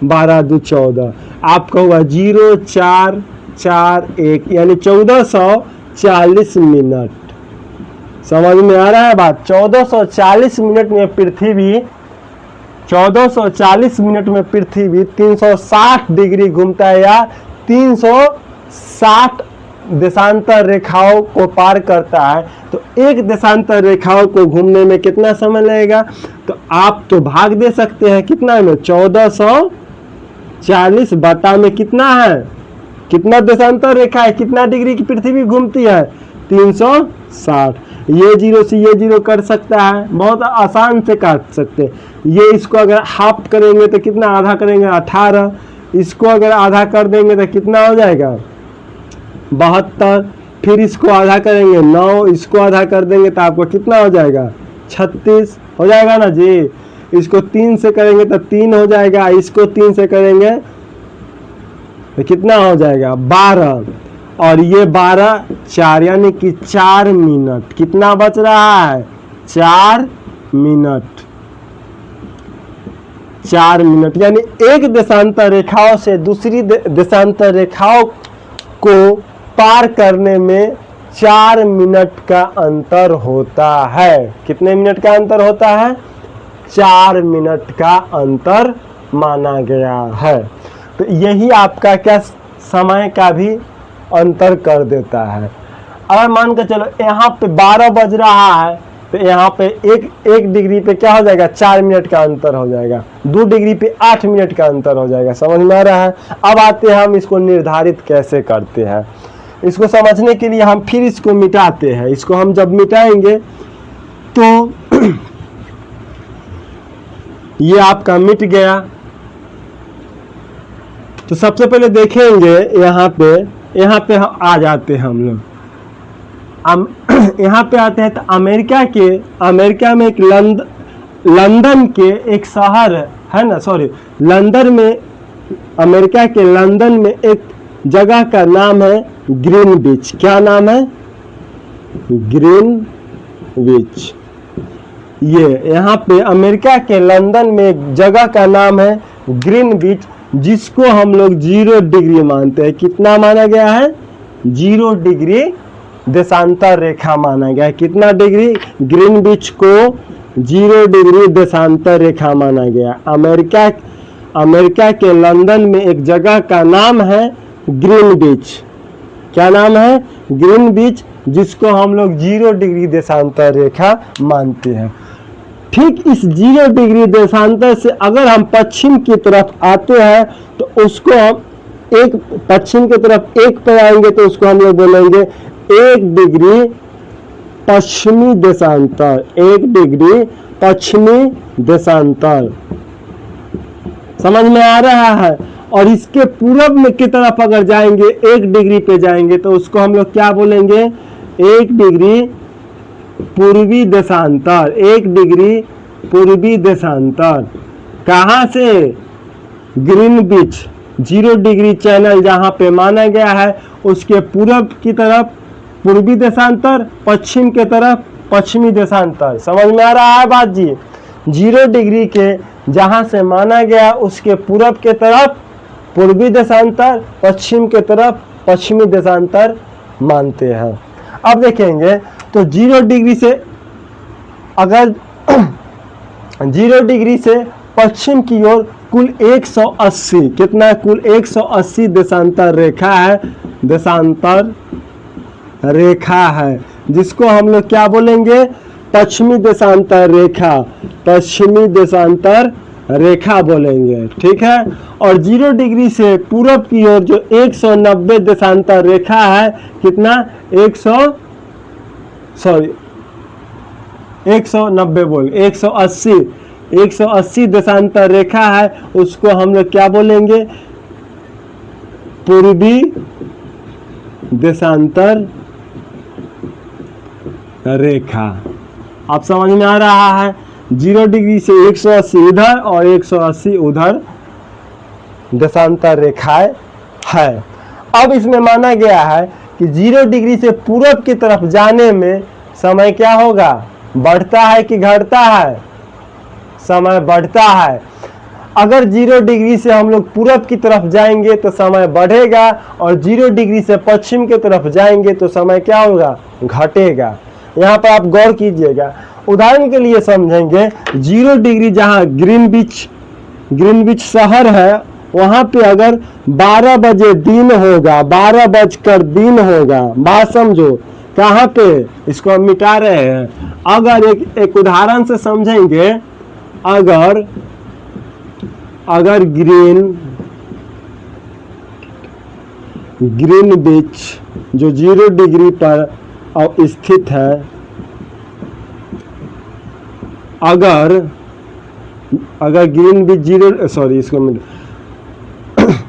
[SPEAKER 1] 12 2 14। आपका हुआ 0 4 4 1 यानी 1440 मिनट। समझ में आ रहा है बात? 1440 मिनट में पृथ्वी 1440 मिनट में पृथ्वी 360 डिग्री घूमता है या 360 देशांतर रेखाओं को पार करता है। तो एक देशांतर रेखाओं को घूमने में कितना समय लगेगा? तो आप तो भाग दे सकते हैं कितना में? 1440 बटा में कितना है? कितना देशांतर रेखा है? कितना डिग्री की पृथ्वी घूमती है? 360। ये 0 से ये 0 कर सकता है, बहुत आसान से काट सकते हैं। ये इसको अगर हाफ करेंगे तो कितना? आधा करेंगे 18। इसको अगर आधा कर देंगे तो कितना हो जाएगा? 72। फिर इसको आधा करेंगे 9, इसको आधा कर देंगे तो आपको कितना हो जाएगा? 36 हो जाएगा ना जी। इसको 3 से करेंगे तो 3 हो जाएगा, इसको 3 से करेंगे तो कितना हो जाएगा? 12। और ये 12 4 यानी कि 4 मिनट। कितना बच रहा है? 4 मिनट। 4 मिनट यानी एक देशांतर रेखाओं से दूसरी देशांतर रेखाओं को पार करने में 4 मिनट का अंतर होता है। कितने मिनट का अंतर होता है? 4 मिनट का अंतर माना गया है। तो यही आपका क्या समय का भी अंतर कर देता है। अगर मान के चलो यहाँ पे 12 बज रहा है तो यहाँ पे एक डिग्री पे क्या हो जाएगा? 4 मिनट का अंतर हो जाएगा। 2 डिग्री पे 8 मिनट का अंतर हो जाएगा। समझ में आ रहा है? अब आते हैं हम इसको निर्धारित कैसे करते हैं। इसको समझने के लिए हम फिर इसको मिटाते हैं। इसको हम जब मिटाएंगे तो ये आपका मिट गया। तो सबसे पहले देखेंगे यहाँ पे हम आ जाते हैं हम लोग। यहाँ पे आते हैं तो अमेरिका में एक लंदन के एक शहर है ना, सॉरी लंदन में, अमेरिका के लंदन में एक जगह का नाम है ग्रीनविच। क्या नाम है? ग्रीनविच। ये यहाँ पे अमेरिका के लंदन में एक जगह का नाम है ग्रीनविच, जिसको हम लोग 0 डिग्री मानते हैं। कितना माना गया है? 0 डिग्री देशांतर रेखा माना गया है। कितना डिग्री? ग्रीनविच को 0 डिग्री देशांतर रेखा माना गया। अमेरिका के लंदन में एक जगह का नाम है ग्रीनविच। क्या नाम है? ग्रीनविच, जिसको हम लोग 0 डिग्री देशांतर रेखा मानते हैं। ठीक इस 0 डिग्री देशांतर से अगर हम पश्चिम की तरफ आते हैं तो उसको हम एक पश्चिम की तरफ एक पे आएंगे तो उसको हम लोग बोलेंगे 1 डिग्री पश्चिमी देशांतर। 1 डिग्री पश्चिमी देशांतर। समझ में आ रहा है? और इसके पूरब में की तरफ अगर जाएंगे 1 डिग्री पे जाएंगे तो उसको हम लोग क्या बोलेंगे? 1 डिग्री पूर्वी देशांतर। 1 डिग्री पूर्वी देशांतर। कहाँ से? ग्रीनविच जीरो डिग्री चैनल जहाँ पे माना गया है उसके पूरब की तरफ पूर्वी देशांतर, पश्चिम के तरफ पश्चिमी देशांतर। समझ में आ रहा है बात जी? जीरो डिग्री के जहाँ से माना गया उसके पूरब के तरफ पूर्वी देशांतर, पश्चिम के तरफ पश्चिमी देशांतर मानते हैं। अब देखेंगे तो जीरो डिग्री से अगर जीरो डिग्री से पश्चिम की ओर कुल 180, कितना? कुल 180 देशांतर रेखा है, देशांतर रेखा है, जिसको हम लोग क्या बोलेंगे? पश्चिमी देशांतर रेखा, पश्चिमी देशांतर रेखा बोलेंगे। ठीक है। और जीरो डिग्री से पूरब की ओर जो 190 देशांतर रेखा है, कितना? 180 देशांतर रेखा है, उसको हम लोग क्या बोलेंगे? पूर्वी देशांतर रेखा। आप समझ में आ रहा है? जीरो डिग्री से 180 इधर और 180 उधर देशांतर रेखाएं है। अब इसमें माना गया है कि जीरो डिग्री से पूरब की तरफ जाने में समय क्या होगा? बढ़ता है कि घटता है? समय बढ़ता है। अगर जीरो डिग्री से हम लोग पूरब की तरफ जाएंगे तो समय बढ़ेगा, और जीरो डिग्री से पश्चिम की तरफ जाएंगे तो समय क्या होगा? घटेगा। यहाँ पर आप गौर कीजिएगा। उदाहरण के लिए समझेंगे, जीरो डिग्री जहाँ ग्रीनविच शहर है, वहाँ पे अगर 12 बजे दिन होगा, 12 बजकर दिन होगा, बात समझो। कहाँ पे? इसको हम मिटा रहे हैं। अगर एक उदाहरण से समझेंगे, अगर ग्रीनविच जो जीरो डिग्री पर स्थित है, अगर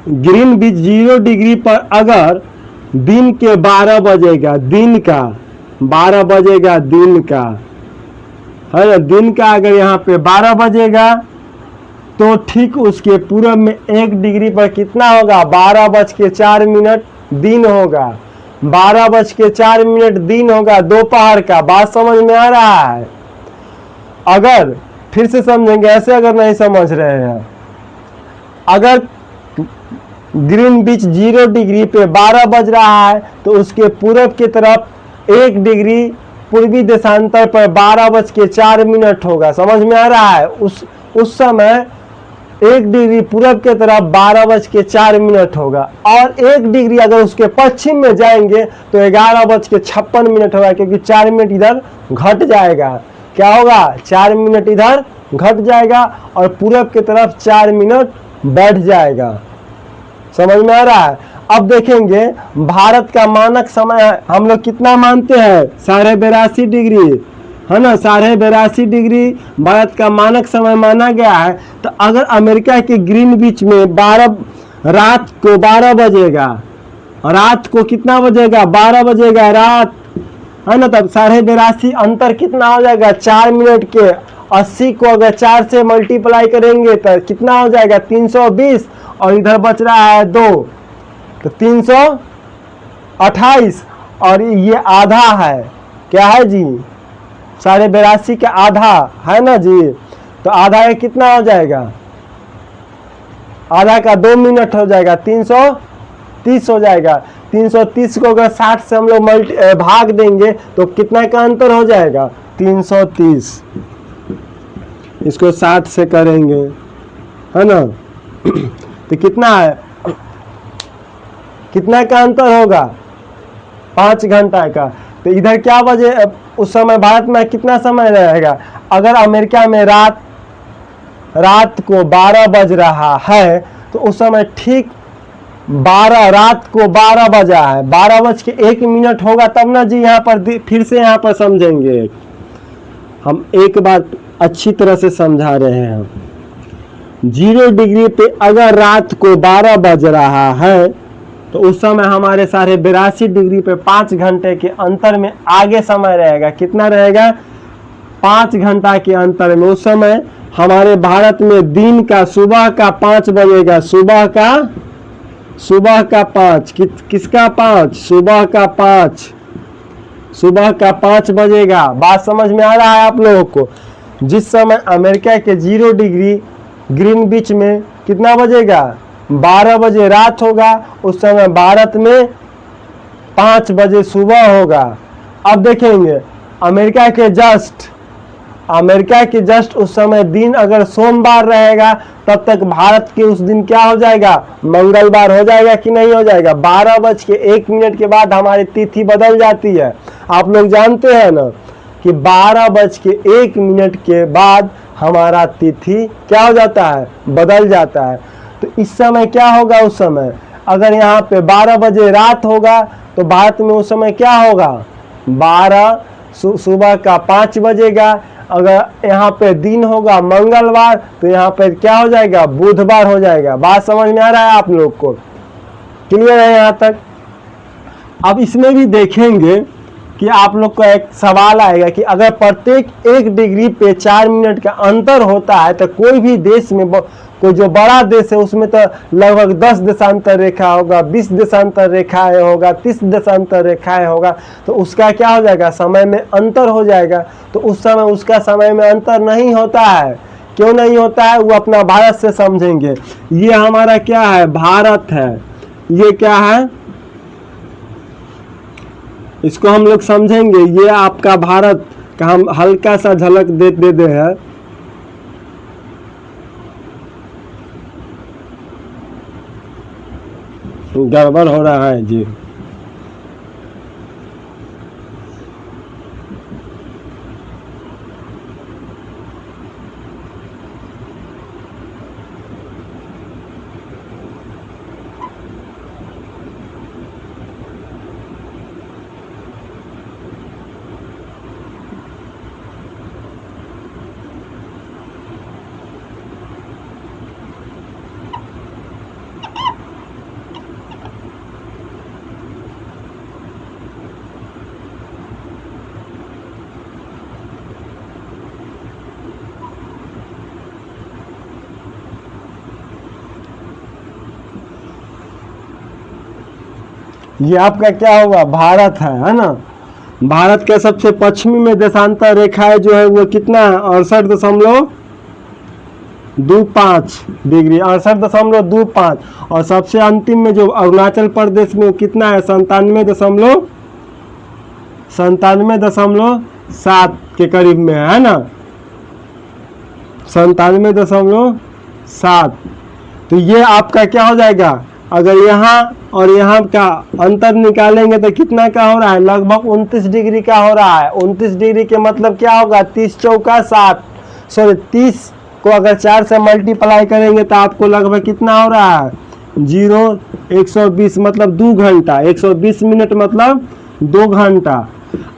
[SPEAKER 1] ग्रीनविच जीरो डिग्री पर अगर दिन के 12 बजेगा, दिन का 12 बजेगा, दिन का है ना, दिन का अगर यहाँ पे 12 बजेगा तो ठीक उसके पूरब में 1 डिग्री पर कितना होगा? 12:04 दिन होगा। 12:04 दिन होगा दोपहर का। बात समझ में आ रहा है? अगर फिर से समझेंगे, ऐसे अगर नहीं समझ रहे हैं, अगर ग्रीनविच जीरो डिग्री पे 12 बज रहा है तो उसके पूरब की तरफ 1 डिग्री पूर्वी देशांतर पर 12:04 होगा। समझ में आ रहा है? उस समय 1 डिग्री पूरब के तरफ 12:04 होगा, और 1 डिग्री अगर उसके पश्चिम में जाएंगे तो 11:56 होगा, क्योंकि 4 मिनट इधर घट जाएगा। क्या होगा? 4 मिनट इधर घट जाएगा और पूरब की तरफ 4 मिनट बढ़ जाएगा। समझ में आ रहा है? अब देखेंगे भारत का मानक समय हम लोग कितना मानते हैं? 82.5 डिग्री, है ना। 82.5 डिग्री भारत का मानक समय माना गया है। तो अगर अमेरिका के ग्रीनविच में रात को 12 बजेगा, रात को कितना बजेगा? 12 बजेगा रात, है ना। तब 82.5 अंतर कितना हो जाएगा? 4 मिनट के। 80 को अगर 4 से मल्टीप्लाई करेंगे तो कितना हो जाएगा? 320, और इधर बच रहा है 2, तो 328, और ये आधा है। क्या है जी? 82.5 का आधा है ना जी। तो आधा का कितना हो जाएगा? आधा का 2 मिनट हो जाएगा, 330 हो जाएगा। 330 को अगर 60 से हम लोग भाग देंगे तो कितना का अंतर हो जाएगा? 330। इसको 60 से करेंगे, है ना, तो कितना है? कितना का अंतर होगा? 5 घंटा का। तो इधर क्या बजे? उस समय भारत में कितना समय रहेगा? अगर अमेरिका में रात को 12 बज रहा है तो उस समय ठीक रात को 12 बजा है, 12:01 होगा तब ना जी। यहाँ पर फिर से यहाँ पर समझेंगे, हम एक बात अच्छी तरह से समझा रहे हैं। जीरो डिग्री पे अगर रात को 12 बज रहा है तो उस समय हमारे 82.5 डिग्री पे 5 घंटे के अंतर में आगे समय रहेगा। कितना रहेगा? 5 घंटा के अंतर में। उस समय हमारे भारत में दिन का सुबह का 5 बजेगा, सुबह का सुबह का 5, किसका 5? सुबह का 5, सुबह का 5 बजेगा। बात समझ में आ रहा है आप लोगों को? जिस समय अमेरिका के 0 डिग्री ग्रीनविच में कितना बजेगा? 12 बजे रात होगा। उस समय भारत में 5 बजे सुबह होगा। अब देखेंगे अमेरिका के जस्ट उस समय दिन अगर सोमवार रहेगा तब तक भारत के उस दिन क्या हो जाएगा? मंगलवार हो जाएगा कि नहीं हो जाएगा? 12:01 के बाद हमारी तिथि बदल जाती है। आप लोग जानते हैं ना कि 12:01 के बाद हमारा तिथि क्या हो जाता है? बदल जाता है। तो इस समय क्या होगा? उस समय अगर यहाँ पे 12 बजे रात होगा तो भारत में उस समय क्या होगा? 12 सुबह का 5 बजेगा। अगर यहाँ पे दिन होगा मंगलवार तो यहाँ पे क्या हो जाएगा? बुधवार हो जाएगा। बात समझ में आ रहा है आप लोग को? क्लियर है यहाँ तक? अब इसमें भी देखेंगे कि आप लोग का एक सवाल आएगा कि अगर प्रत्येक 1 डिग्री पे 4 मिनट का अंतर होता है तो कोई भी देश में कोई जो बड़ा देश है उसमें तो लगभग 10 देशांतर रेखा होगा, 20 देशांतर रेखाएं होगा, 30 देशांतर रेखाएं होगा, तो उसका क्या हो जाएगा? समय में अंतर हो जाएगा। तो उस समय उसका समय में अंतर नहीं होता है। क्यों नहीं होता है? वो अपना भारत से समझेंगे। ये हमारा क्या है? भारत है। ये क्या है? इसको हम लोग समझेंगे। ये आपका भारत का हम हल्का सा झलक दे दे हैं। गड़बड़ हो रहा है जी। ये आपका क्या होगा? भारत है ना? भारत के सबसे पश्चिमी में देशांतर रेखाएं जो है वो कितना है? 68.25 डिग्री, 68.25। और सबसे अंतिम में जो अरुणाचल प्रदेश में कितना है? 97.7 के करीब में है ना? 97.7। तो ये आपका क्या हो जाएगा? अगर यहाँ और यहाँ का अंतर निकालेंगे तो कितना का हो रहा है? लगभग 29 डिग्री का हो रहा है। 29 डिग्री के मतलब क्या होगा? 30 चौका 60, सॉरी 30 को अगर 4 से मल्टीप्लाई करेंगे तो आपको लगभग कितना हो रहा है? 120 मतलब 2 घंटा, 120 मिनट मतलब 2 घंटा।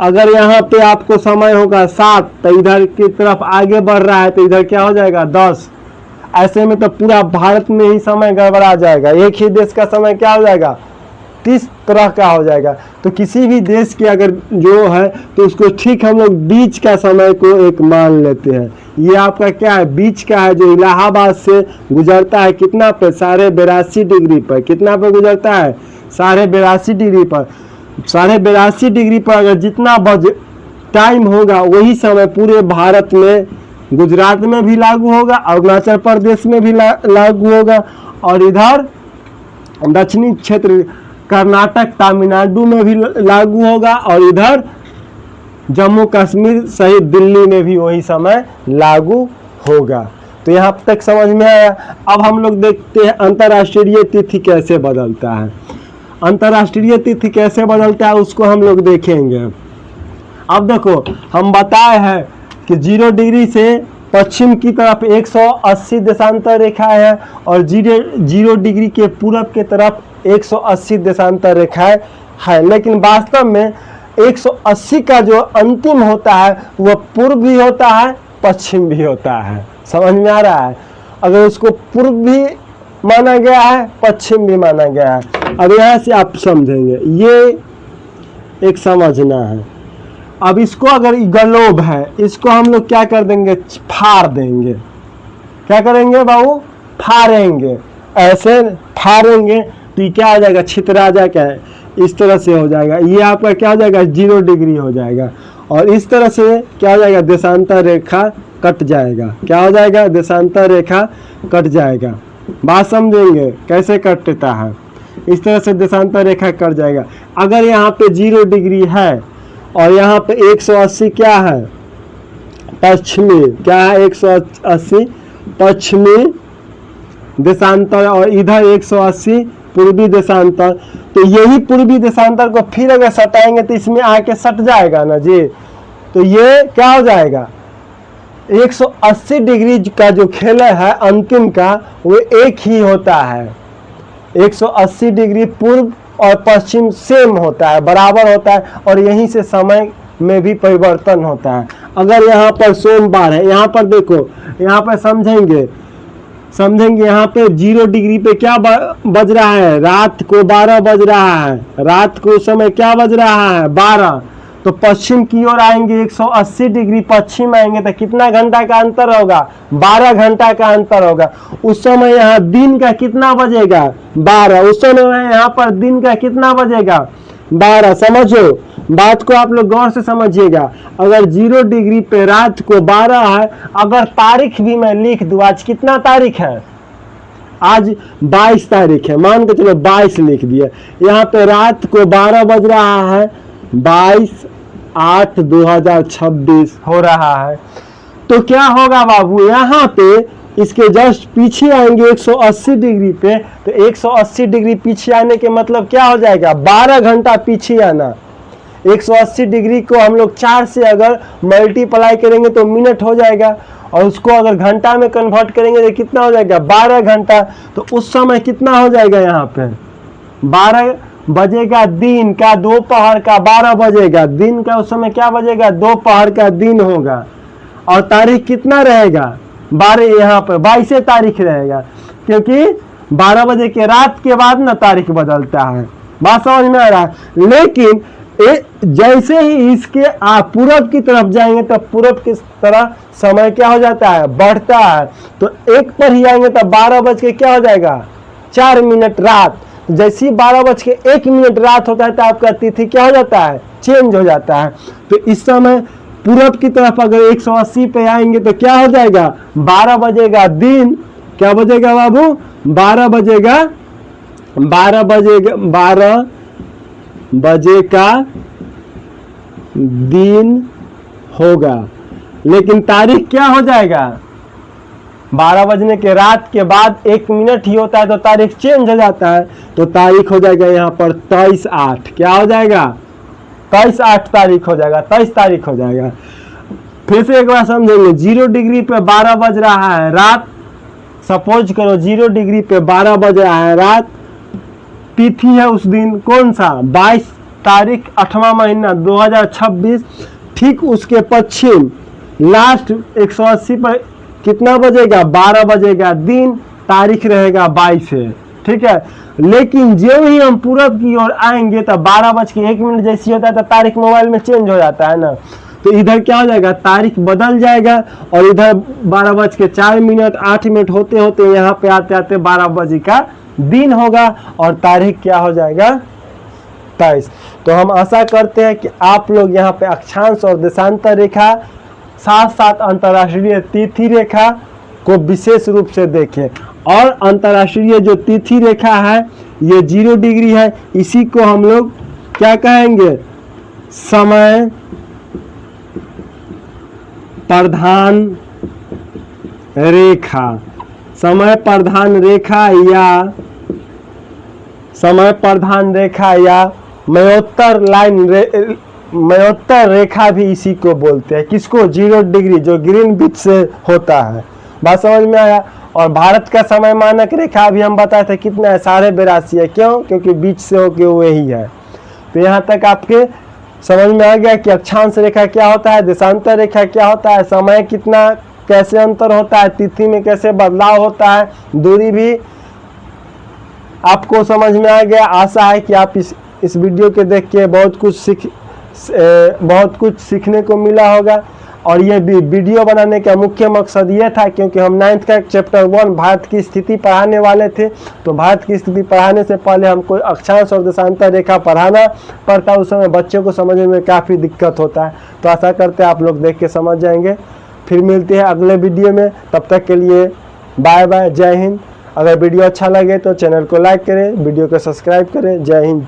[SPEAKER 1] अगर यहाँ पे आपको समय होगा 7 तो इधर की तरफ आगे बढ़ रहा है तो इधर क्या हो जाएगा? 10। ऐसे में तो पूरा भारत में ही समय गड़बड़ा जाएगा। एक ही देश का समय क्या हो जाएगा? 30 तरह का हो जाएगा। तो किसी भी देश के अगर जो है तो उसको ठीक हम लोग बीच का समय को एक मान लेते हैं। ये आपका क्या है? बीच का है, जो इलाहाबाद से गुजरता है कितना पे? 82.5 डिग्री पर। कितना पे गुजरता है? 82.5 डिग्री पर। 82.5 डिग्री पर अगर जितना टाइम होगा वही समय पूरे भारत में, गुजरात में भी लागू होगा, अरुणाचल प्रदेश में भी लागू होगा, और इधर दक्षिणी क्षेत्र कर्नाटक तमिलनाडु में भी लागू होगा, और इधर जम्मू कश्मीर सहित दिल्ली में भी वही समय लागू होगा। तो यहाँ तक समझ में आया। अब हम लोग देखते हैं अंतर्राष्ट्रीय तिथि कैसे बदलता है। अंतर्राष्ट्रीय तिथि कैसे बदलता है उसको हम लोग देखेंगे। अब देखो हम बताए हैं कि 0 डिग्री से पश्चिम की तरफ 180 देशांतर रेखा है और 0 डिग्री के पूरब के तरफ 180 देशांतर रेखाएं है। लेकिन वास्तव में 180 का जो अंतिम होता है वह पूर्व भी होता है, पश्चिम भी होता है। समझ में आ रहा है? अगर उसको पूर्व भी माना गया है, पश्चिम भी माना गया है। अब यहाँ से आप समझेंगे, ये एक समझना है। अब इसको अगर ग्लोब है, इसको हम लोग क्या कर देंगे? फाड़ देंगे। क्या करेंगे बाबू? फाड़ेंगे। ऐसे फाड़ेंगे तो ये क्या हो जाएगा, छितराजा क्या है, इस तरह से हो जाएगा। ये आपका क्या हो जाएगा, 0 डिग्री हो जाएगा। और इस तरह से क्या हो जाएगा, देशांतर रेखा कट जाएगा। क्या हो जाएगा, देशांतर रेखा कट जाएगा। बात समझेंगे कैसे कटता है, इस तरह से देशांतर रेखा कट जाएगा। अगर यहाँ पे 0 डिग्री है और यहाँ पे 180 क्या है, पश्चिमी, क्या है 180 पश्चिमी देशांतर, और इधर 180 पूर्वी देशांतर। तो यही पूर्वी देशांतर को फिर अगर सटाएंगे तो इसमें आके सट जाएगा ना जी। तो ये क्या हो जाएगा, 180 डिग्री का जो खेल है अंतिम का, वो एक ही होता है। 180 डिग्री पूर्व और पश्चिम सेम होता है, बराबर होता है, और यहीं से समय में भी परिवर्तन होता है। अगर यहाँ पर सोमवार है, यहाँ पर देखो, यहाँ पर समझेंगे यहाँ पे 0 डिग्री पे क्या बज रहा है, रात को 12 बज रहा है। रात को समय क्या बज रहा है, 12। तो पश्चिम की ओर आएंगे, 180 डिग्री पश्चिम आएंगे तो कितना घंटा का अंतर होगा, 12 घंटा का अंतर होगा। उस समय यहाँ दिन का कितना बजेगा, 12। उस समय यहाँ पर दिन का कितना बजेगा, 12। समझो बात को, आप लोग गौर से समझिएगा। अगर 0 डिग्री पे रात को 12 है, अगर तारीख भी मैं लिख दूं, आज कितना तारीख है, आज 22 तारीख है, मान के चलो 22 लिख दिया। यहाँ पे रात को 12 बज रहा है, 22/8/2026 हो रहा है। तो क्या होगा बाबू, यहाँ पे इसके जस्ट पीछे आएंगे 180 डिग्री पे, तो 180 डिग्री पीछे आने के मतलब क्या हो जाएगा, 12 घंटा पीछे आना। 180 डिग्री को हम लोग 4 से अगर मल्टीप्लाई करेंगे तो मिनट हो जाएगा, और उसको अगर घंटा में कन्वर्ट करेंगे तो कितना हो जाएगा, 12 घंटा। तो उस समय कितना हो जाएगा, यहाँ पे 12 बजेगा दिन का, दोपहर का 12 बजेगा दिन का, उस समय क्या बजेगा, दोपहर का दिन होगा। और तारीख कितना रहेगा, 12, यहाँ पर 22 तारीख रहेगा, क्योंकि 12 बजे के रात के बाद ना तारीख बदलता है। बात समझ में आ रहा है। लेकिन जैसे ही इसके पूरब की तरफ जाएंगे तो पूरब की तरह समय क्या हो जाता है, बढ़ता है। तो एक पर ही आएंगे तो 12 बज के क्या हो जाएगा, 4 मिनट रात। जैसे ही 12 बज के 1 मिनट रात होता है तो आपका तिथि क्या हो जाता है, चेंज हो जाता है। तो इस समय पूरब की तरफ अगर 180 पे आएंगे तो क्या हो जाएगा, 12 बजेगा दिन, क्या बजेगा बाबू, 12 बजेगा, 12 बजे का दिन होगा। लेकिन तारीख क्या हो जाएगा, 12 बजने के रात के बाद 1 मिनट ही होता है तो तारीख चेंज हो जाता है। तो तारीख हो जाएगा यहाँ पर 23/8, क्या हो जाएगा, 23/8 तारीख हो जाएगा, 23 तारीख हो जाएगा। फिर से एक बार समझेंगे, 0 डिग्री पे 12 बज रहा है रात, सपोज करो 0 डिग्री पे 12 बज रहा है रात, तिथि है उस दिन कौन सा, 22 तारीख 8वां महीना 2026। ठीक उसके पश्चिम लास्ट 180 पर कितना बजेगा, 12 बजेगा दिन, तारीख रहेगा 22 है, ठीक है। लेकिन जो ही हम पूरब की ओर आएंगे तो 12 बज के 1 मिनट जैसी होता है तो तारीख मोबाइल में चेंज हो जाता है ना। तो इधर क्या हो जाएगा, तारीख बदल जाएगा, और इधर 12 बज के 4 मिनट 8 मिनट होते होते यहाँ पे आते आते 12 बजे का दिन होगा, और तारीख क्या हो जाएगा, 23। तो हम आशा करते हैं कि आप लोग यहाँ पे अक्षांश और देशांतर रेखा साथ साथ अंतर्राष्ट्रीय तिथि रेखा को विशेष रूप से देखें। और अंतर्राष्ट्रीय जो तिथि रेखा है ये 0 डिग्री है, इसी को हम लोग क्या कहेंगे, समय प्रधान रेखा। समय प्रधान रेखा या समय प्रधान रेखा या मयोत्तर लाइन मयोत्तर रेखा भी इसी को बोलते हैं। किसको, 0 डिग्री जो ग्रीनविच से होता है। बात समझ में आया। और भारत का समय मानक रेखा अभी हम बताए थे कितना है, 82.5 है। क्यों, क्योंकि बीच से होके वही है। तो यहाँ तक आपके समझ में आ गया कि अक्षांश रेखा क्या होता है, देशांतर रेखा क्या होता है, समय कितना कैसे अंतर होता है, तिथि में कैसे बदलाव होता है, दूरी भी आपको समझ में आ गया। आशा है कि आप इस वीडियो के देख के बहुत कुछ सीखने को मिला होगा। और ये भी वीडियो बनाने का मुख्य मकसद ये था क्योंकि हम 9th का चैप्टर 1 भारत की स्थिति पढ़ाने वाले थे। तो भारत की स्थिति पढ़ाने से पहले हमको अक्षांश और देशांतर रेखा पढ़ाना पड़ता है, उस समय बच्चों को समझने में काफ़ी दिक्कत होता है। तो आशा करते हैं आप लोग देख के समझ जाएंगे। फिर मिलते हैं अगले वीडियो में, तब तक के लिए बाय बाय, जय हिंद। अगर वीडियो अच्छा लगे तो चैनल को लाइक करें, वीडियो को सब्सक्राइब करें। जय हिंद।